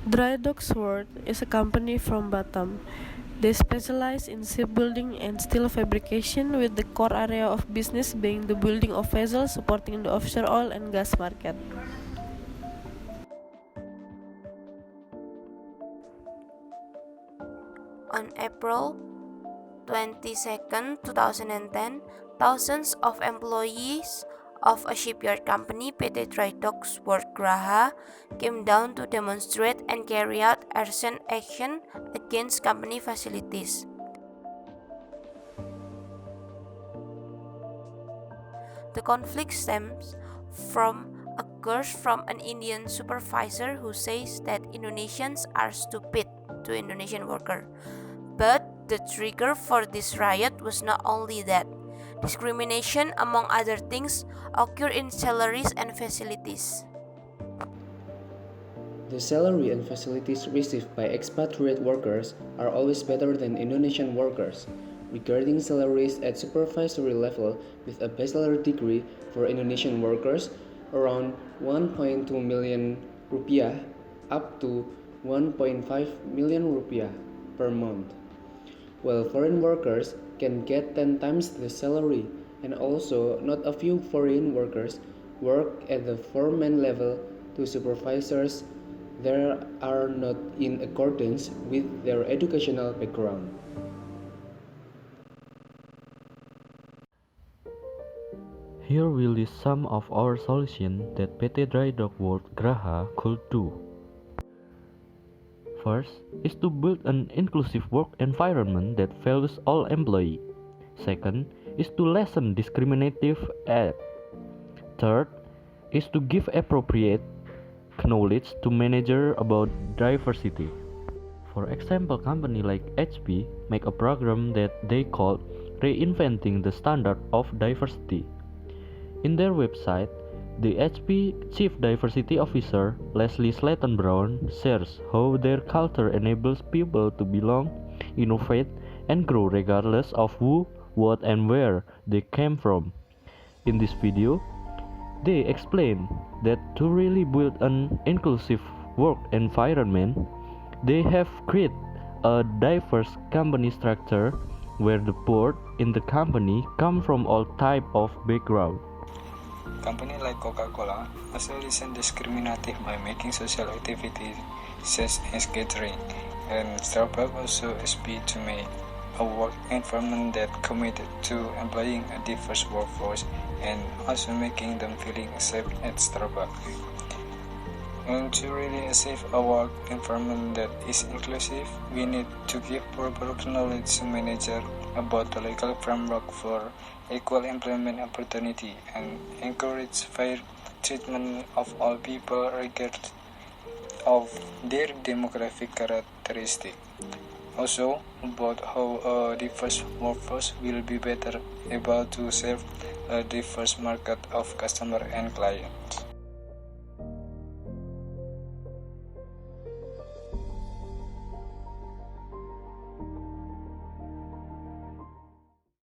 Drydocks World is a company from Batam. They specialize in shipbuilding and steel fabrication, with the core area of business being the building of vessels supporting the offshore oil and gas market. On April 22, 2010, thousands of employees of a shipyard company, PT Drydocks World Graha, came down to demonstrate and carry out arson action against company facilities. The conflict stems from a curse from an Indian supervisor who says that Indonesians are stupid to Indonesian workers. But the trigger for this riot was not only that. Discrimination, among other things, occurred in salaries and facilities. The salary and facilities received by expatriate workers are always better than Indonesian workers. Regarding salaries at supervisory level with a bachelor degree for Indonesian workers, around 1.2 million rupiah up to 1.5 million rupiah per month, while foreign workers can get 10 times the salary, and also not a few foreign workers work at the foreman level to supervisors that are not in accordance with their educational background. Here we list some of our solutions that PT Drydocks World Graha could do. First is to build an inclusive work environment that values all employees. Second is to lessen discriminative acts. Third is to give appropriate knowledge to managers about diversity. For example, company like HP make a program that they call Reinventing the Standard of Diversity. In their website, the HP Chief Diversity Officer, Leslie Slayton Brown, shares how their culture enables people to belong, innovate, and grow regardless of who, what, and where they came from. In this video, they explain that to really build an inclusive work environment, they have created a diverse company structure where the board in the company come from all types of backgrounds. Companies like Coca-Cola also listen discriminative by making social activities such as catering, and Starbucks also aspire to make a work environment that committed to employing a diverse workforce and also making them feeling safe at Starbucks. And to really achieve a work environment that is inclusive, we need to give proper knowledge to managers about the legal framework for equal employment opportunity and encourage fair treatment of all people regardless of their demographic characteristics. Also, about how a diverse workforce will be better able to serve a diverse market of customers and clients.